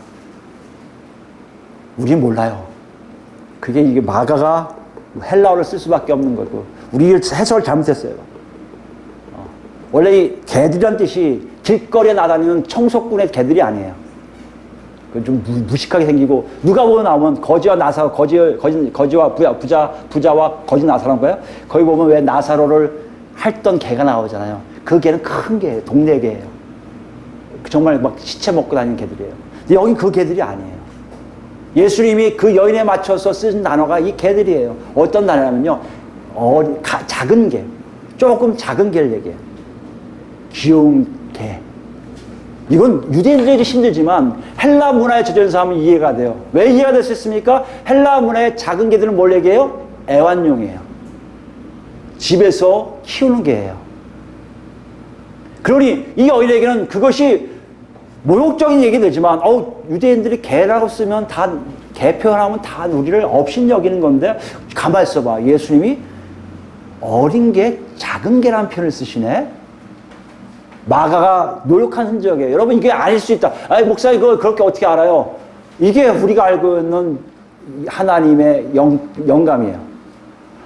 우린 몰라요. 이게 마가가 헬라어를 쓸 수밖에 없는 거고, 우리 해석을 잘못했어요. 원래 이 개들이란 뜻이 길거리에 나다니는 청소꾼의 개들이 아니에요. 좀 무식하게 생기고, 누가 보면 나오면 거지와 나사로, 거지와 부자와 거지 나사로인 거예요. 거기 보면 왜 나사로를 핥던 개가 나오잖아요. 그 개는 큰 개예요. 동네 개예요. 정말 막 시체 먹고 다니는 개들이에요. 근데 여긴 그 개들이 아니에요. 예수님이 그 여인에 맞춰서 쓴 단어가 이 개들이에요. 어떤 단어냐면요, 작은 개, 조금 작은 개를 얘기해요. 귀여운 개. 이건 유대인들이 힘들지만 헬라 문화에 젖은 사람은 이해가 돼요. 왜 이해가 될 수 있습니까? 헬라 문화의 작은 개들은 뭘 얘기해요? 애완용이에요. 집에서 키우는 개예요. 그러니 이 여인에게는 그것이 모욕적인 얘기 되지만, 유대인들이 개라고 쓰면 다, 개 표현하면 다 우리를 업신여기는 건데, 가만히 있어봐. 예수님이 어린 개, 작은 개라는 표현을 쓰시네? 마가가 노력한 흔적이에요. 여러분, 이게 아닐 수 있다. 목사님, 그걸 그렇게 어떻게 알아요? 이게 우리가 알고 있는 하나님의 영감이에요.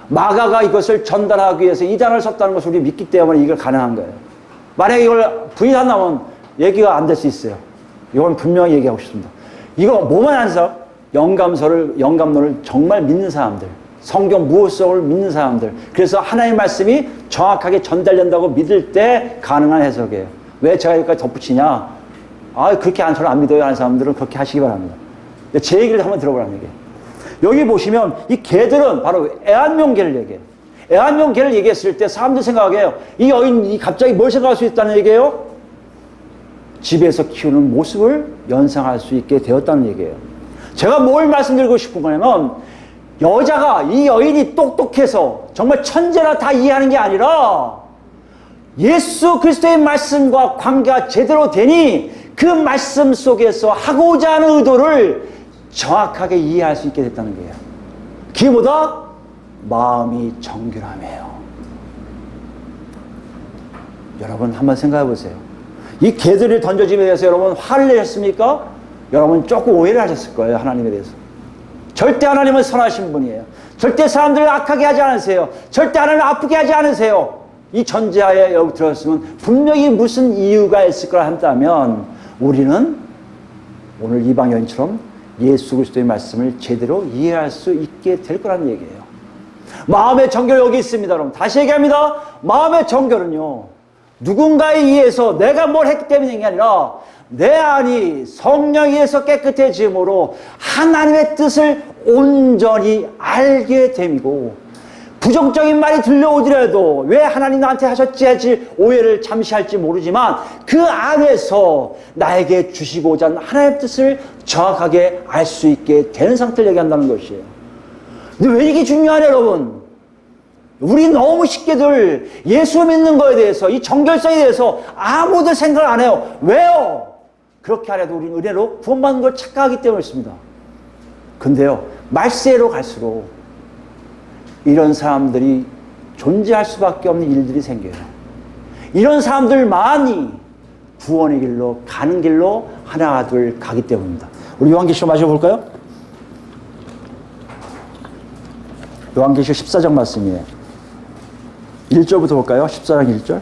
마가가 이것을 전달하기 위해서 이 단어를 썼다는 것을 우리 믿기 때문에 이걸 가능한 거예요. 만약에 이걸 부인한다면 얘기가 안 될 수 있어요. 이건 분명히 얘기하고 싶습니다. 이거 뭐만 안 써? 영감론을 정말 믿는 사람들, 성경 무호성을 믿는 사람들, 그래서 하나님의 말씀이 정확하게 전달된다고 믿을 때 가능한 해석이에요. 왜 제가 여기까지 덧붙이냐? 그렇게 저를 안 믿어요 하는 사람들은 그렇게 하시기 바랍니다. 제 얘기를 한번 들어보라는 얘기예요. 여기 보시면 이 개들은 바로 애완용개를 얘기해요. 애완용개를 얘기했을 때 사람들 생각해요. 이 여인이 갑자기 뭘 생각할 수 있다는 얘기예요? 집에서 키우는 모습을 연상할 수 있게 되었다는 얘기예요. 제가 뭘 말씀드리고 싶은 거냐면, 이 여인이 똑똑해서 정말 천재라 다 이해하는 게 아니라 예수 그리스도의 말씀과 관계가 제대로 되니 그 말씀 속에서 하고자 하는 의도를 정확하게 이해할 수 있게 됐다는 거예요. 그게 뭐다? 마음이 정결함이에요. 여러분, 한번 생각해 보세요. 이 개들이 던져짐에 대해서 여러분 화를 내셨습니까? 여러분 조금 오해를 하셨을 거예요. 하나님에 대해서. 절대 하나님은 선하신 분이에요. 절대 사람들을 악하게 하지 않으세요. 절대 하나님을 아프게 하지 않으세요. 이 전제하에 여기 들었으면 분명히 무슨 이유가 있을 거라 한다면 우리는 오늘 이방인처럼 예수 그리스도의 말씀을 제대로 이해할 수 있게 될 거라는 얘기예요. 마음의 정결 여기 있습니다. 여러분 다시 얘기합니다. 마음의 정결은요, 누군가에 의해서 내가 뭘 했기 때문에 게 아니라 내 안이 성령에 의해서 깨끗해짐으로 하나님의 뜻을 온전히 알게 됨이고, 부정적인 말이 들려오더라도 왜 하나님 나한테 하셨지 하지 오해를 잠시 할지 모르지만 그 안에서 나에게 주시고자 하는 하나님의 뜻을 정확하게 알 수 있게 되는 상태를 얘기한다는 것이에요. 근데 왜 이게 중요하냐 여러분? 우리 너무 쉽게들 예수 믿는 거에 대해서, 이 정결성에 대해서 아무도 생각을 안 해요. 왜요? 그렇게 안 해도 우리는 은혜로 구원받는 걸 착각하기 때문이었습니다. 근데요, 말세로 갈수록 이런 사람들이 존재할 수밖에 없는 일들이 생겨요. 이런 사람들만이 구원의 길로, 가는 길로 하나 둘 가기 때문입니다. 우리 요한계시록 마셔볼까요? 요한계시록 14장 말씀이에요. 1절부터 볼까요? 14장 1절.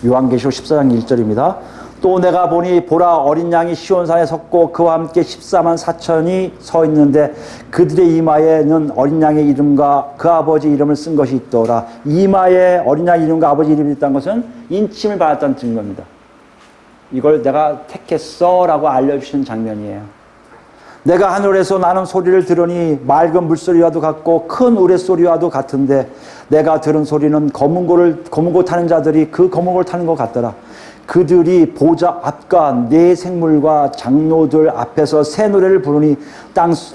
요한계시록 14장 1절입니다. 또 내가 보니 보라, 어린 양이 시온산에 섰고 그와 함께 14만 4천이 서 있는데 그들의 이마에는 어린 양의 이름과 그 아버지 이름을 쓴 것이 있더라. 이마에 어린 양 이름과 아버지 이름이 있다는 것은 인침을 받았다는 증거입니다. 이걸 내가 택했어 라고 알려주시는 장면이에요. 내가 하늘에서 나는 소리를 들으니 맑은 물소리와도 같고 큰 우레소리와도 같은데 내가 들은 소리는 검은 고 타는 자들이 그 검은 고를 타는 것 같더라. 그들이 보좌 앞과 네 생물과 장로들 앞에서 새 노래를 부르니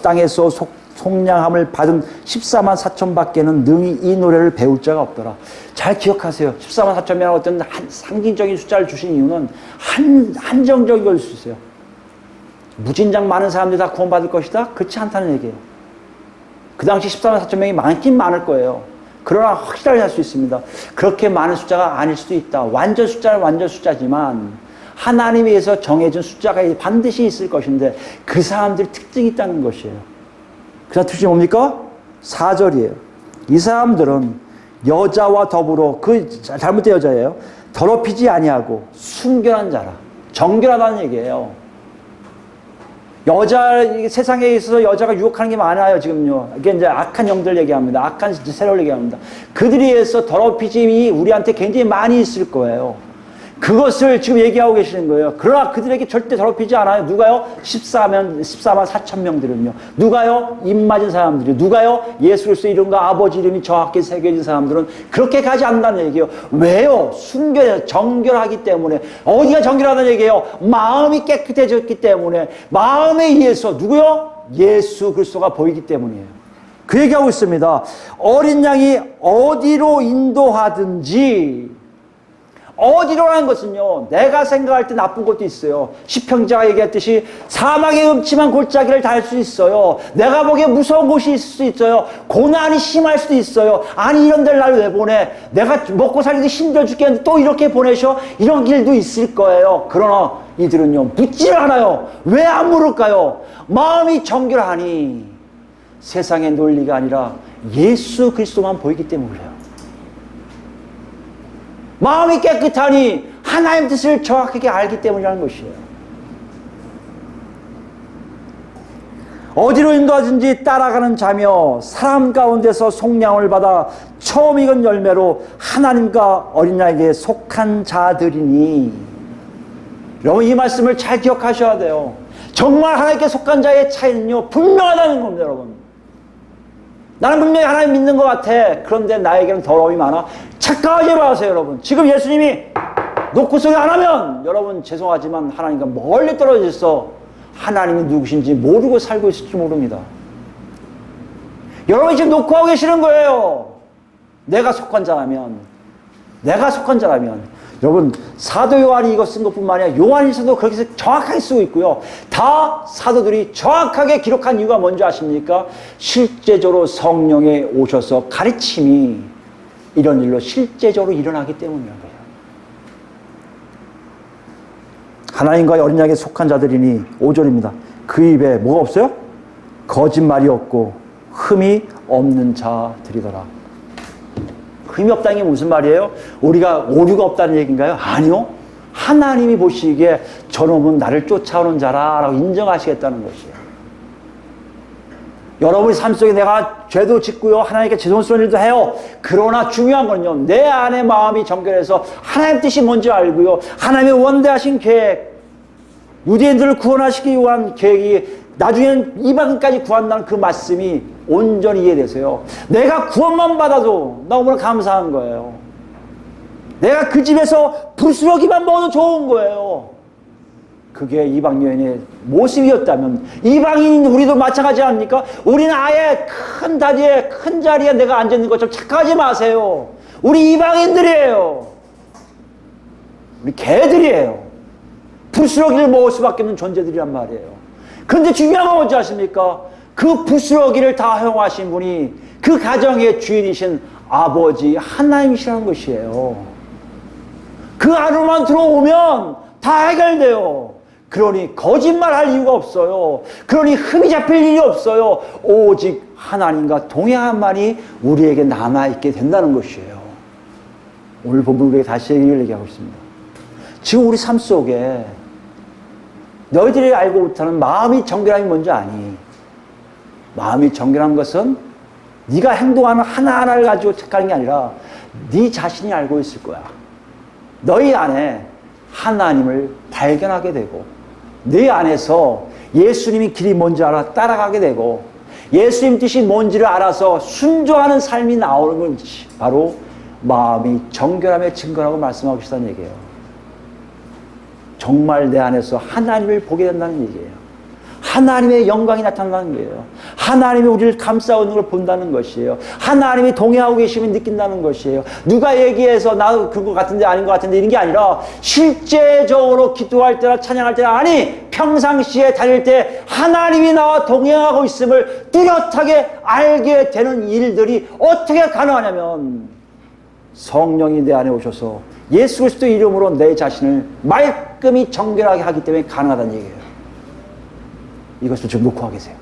땅에서 속량함을 받은 14만 4천 밖에는 능히 이 노래를 배울 자가 없더라. 잘 기억하세요. 14만 4천이라는 어떤 상징적인 숫자를 주신 이유는 한정적인 걸 수 있어요. 무진장 많은 사람들이 다 구원받을 것이다? 그렇지 않다는 얘기예요. 그 당시 14만 4천 명이 많긴 많을 거예요. 그러나 확실하게 할 수 있습니다. 그렇게 많은 숫자가 아닐 수도 있다. 완전 숫자는 완전 숫자지만 하나님에 의해서 정해진 숫자가 반드시 있을 것인데 그 사람들이 특징이 있다는 것이에요. 그 사람 특징이 뭡니까? 4절이에요. 이 사람들은 여자와 더불어, 그 잘못된 여자예요. 더럽히지 아니하고 순결한 자라. 정결하다는 얘기예요. 세상에 있어서 여자가 유혹하는 게 많아요, 지금요. 이게 이제 악한 영들 얘기합니다. 악한 세력을 얘기합니다. 그들에 의해서 더럽히짐이 우리한테 굉장히 많이 있을 거예요. 그것을 지금 얘기하고 계시는 거예요. 그러나 그들에게 절대 더럽히지 않아요. 누가요? 14만 4천 명들은요. 누가요? 입 맞은 사람들이. 누가요? 예수 그리스도 이름과 아버지 이름이 정확히 새겨진 사람들은 그렇게 가지 않는다는 얘기예요. 왜요? 정결하기 때문에. 어디가 정결하다는 얘기예요? 마음이 깨끗해졌기 때문에. 마음에 의해서 누구요? 예수 그리스도가 보이기 때문이에요. 그 얘기하고 있습니다. 어린 양이 어디로 인도하든지, 어디로라는 것은요, 내가 생각할 때 나쁜 것도 있어요. 시편자가 얘기했듯이 사막의 음침한 골짜기를 달 수 있어요. 내가 보기에 무서운 곳이 있을 수 있어요. 고난이 심할 수도 있어요. 아니 이런 데를 날 왜 보내? 내가 먹고 살기도 힘들어 죽겠는데 또 이렇게 보내셔? 이런 길도 있을 거예요. 그러나 이들은요, 묻지를 않아요. 왜 안 물을까요? 마음이 정결하니 세상의 논리가 아니라 예수 그리스도만 보이기 때문에 그래요. 마음이 깨끗하니 하나님의 뜻을 정확하게 알기 때문이라는 것이에요. 어디로 인도하든지 따라가는 자며 사람 가운데서 속량을 받아 처음 익은 열매로 하나님과 어린 양에게 속한 자들이니. 여러분 이 말씀을 잘 기억하셔야 돼요. 정말 하나님께 속한 자의 차이는요 분명하다는 겁니다. 여러분, 나는 분명히 하나님 믿는 것 같아. 그런데 나에게는 더러움이 많아. 착각하지 마세요, 여러분. 지금 예수님이 놓고 소리 안 하면 여러분 죄송하지만 하나님과 멀리 떨어져서 하나님이 누구신지 모르고 살고 있을지 모릅니다. 여러분이 지금 놓고 하고 계시는 거예요. 내가 속한 자라면 여러분 사도 요한이 이거 쓴 것뿐만 아니라 요한일서도 그렇게 정확하게 쓰고 있고요. 다 사도들이 정확하게 기록한 이유가 뭔지 아십니까? 실제적으로 성령에 오셔서 가르침이 이런 일로 실제적으로 일어나기 때문이라는 거예요. 하나님과 어린 양에 속한 자들이니 5절입니다. 그 입에 뭐가 없어요? 거짓말이 없고 흠이 없는 자들이더라. 흠이 없다는 게 무슨 말이에요? 우리가 오류가 없다는 얘기인가요? 아니요. 하나님이 보시기에 저놈은 나를 쫓아오는 자라라고 인정하시겠다는 것이에요. 여러분의 삶 속에 내가 죄도 짓고요, 하나님께 죄송스러운 일도 해요. 그러나 중요한 건요, 내 안에 마음이 정결해서 하나님 뜻이 뭔지 알고요, 하나님의 원대하신 계획, 유대인들을 구원하시기 위한 계획이 나중에는 이방인까지 구한다는 그 말씀이 온전히 이해돼서요, 내가 구원만 받아도 너무나 감사한 거예요. 내가 그 집에서 부스러기만 먹어도 좋은 거예요. 그게 이방 여인의 모습이었다면 이방인인 우리도 마찬가지 아닙니까? 우리는 아예 큰 다리에 큰 자리에 내가 앉아있는 것처럼 착각하지 마세요. 우리 이방인들이에요. 우리 개들이에요. 부스러기를 먹을 수밖에 없는 존재들이란 말이에요. 그런데 중요한 건 뭔지 아십니까? 그 부스러기를 다 허용하신 분이 그 가정의 주인이신 아버지 하나님이시라는 것이에요. 그 안으로만 들어오면 다 해결돼요. 그러니 거짓말할 이유가 없어요. 그러니 흠이 잡힐 일이 없어요. 오직 하나님과 동행함만이 우리에게 남아있게 된다는 것이에요. 오늘 본문 우리에게 다시 얘기하고 있습니다. 지금 우리 삶 속에 너희들이 알고 못하는 마음이 정결함이 뭔지 아니? 마음이 정결한 것은 네가 행동하는 하나하나를 가지고 착하는 게 아니라 네 자신이 알고 있을 거야. 너희 안에 하나님을 발견하게 되고 네 안에서 예수님이 길이 뭔지 알아 따라가게 되고 예수님 뜻이 뭔지를 알아서 순종하는 삶이 나오는 것이 바로 마음이 정결함의 증거라고 말씀하고 싶다는 얘기예요. 정말 내 안에서 하나님을 보게 된다는 얘기예요. 하나님의 영광이 나타난다는 거예요. 하나님이 우리를 감싸고 있는 걸 본다는 것이에요. 하나님이 동행하고 계시면 느낀다는 것이에요. 누가 얘기해서 나도 그거 같은데 아닌 것 같은데 이런 게 아니라 실제적으로 기도할 때나 찬양할 때나 아니 평상시에 다닐 때 하나님이 나와 동행하고 있음을 뚜렷하게 알게 되는 일들이 어떻게 가능하냐면 성령이 내 안에 오셔서 예수 그리스도 이름으로 내 자신을 말끔히 정결하게 하기 때문에 가능하다는 얘기예요. 이것을 좀 놓고 계세요.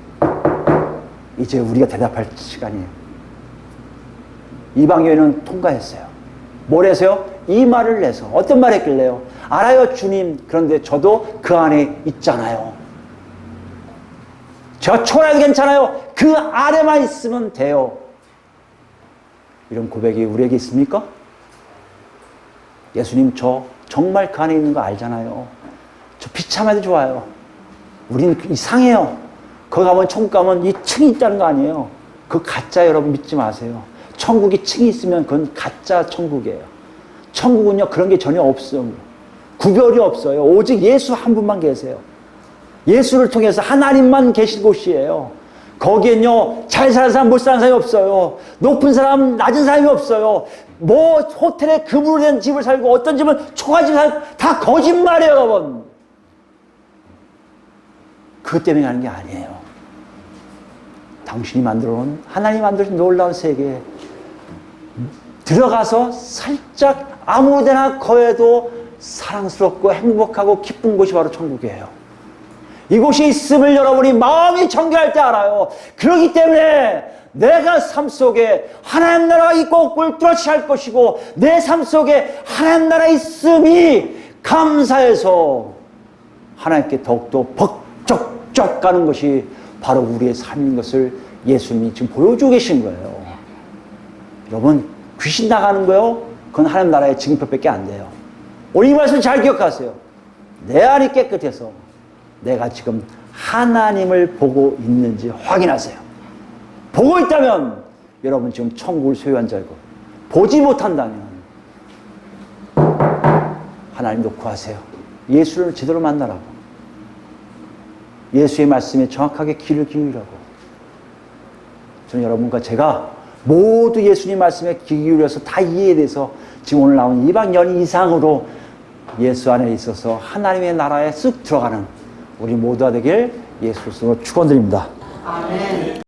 이제 우리가 대답할 시간이에요. 이방 여인은 통과했어요. 뭘 해서요? 이 말을 내서 어떤 말 했길래요? 알아요 주님, 그런데 저도 그 안에 있잖아요. 제가 초라해도 괜찮아요. 그 안에만 있으면 돼요. 이런 고백이 우리에게 있습니까? 예수님 저 정말 그 안에 있는 거 알잖아요. 저 비참해도 좋아요. 우리는 이상해요. 거기 가면 천국 가면 이 층이 있다는 거 아니에요. 그 가짜 여러분 믿지 마세요. 천국이 층이 있으면 그건 가짜 천국이에요. 천국은요 그런 게 전혀 없어요. 구별이 없어요. 오직 예수 한 분만 계세요. 예수를 통해서 하나님만 계신 곳이에요. 거기엔요 잘 사는 사람 못 사는 사람이 없어요. 높은 사람 낮은 사람이 없어요. 뭐 호텔에 금으로 된 집을 살고 어떤 집은 초가집 살고 다 거짓말이에요 여러분. 그것 때문에 하는 게 아니에요. 당신이 만들어놓은 하나님이 만들어준 놀라운 세계에 들어가서 살짝 아무데나 거해도 사랑스럽고 행복하고 기쁜 곳이 바로 천국이에요. 이곳이 있음을 여러분이 마음이 정결할 때 알아요. 그렇기 때문에 내가 삶 속에 하나님 나라가 있고 꿀 뚜렷이 할 것이고 내 삶 속에 하나님 나라 있음이 감사해서 하나님께 더욱더 벅적적 가는 것이 바로 우리의 삶인 것을 예수님이 지금 보여주고 계신 거예요. 여러분 귀신 나가는 거요? 그건 하나님 나라의 증표밖에 안 돼요. 오늘 이 말씀 잘 기억하세요. 내 안이 깨끗해서 내가 지금 하나님을 보고 있는지 확인하세요. 보고 있다면 여러분 지금 천국을 소유한 자이고 보지 못한다면 하나님도 구하세요. 예수를 제대로 만나라고. 예수의 말씀에 정확하게 귀를 기울이라고. 저는 여러분과 제가 모두 예수님 말씀에 귀 기울여서 다 이해돼서 지금 오늘 나온 이방 연인 이상으로 예수 안에 있어서 하나님의 나라에 쑥 들어가는 우리 모두가 되길 예수 그리스도로 축원드립니다. 아멘.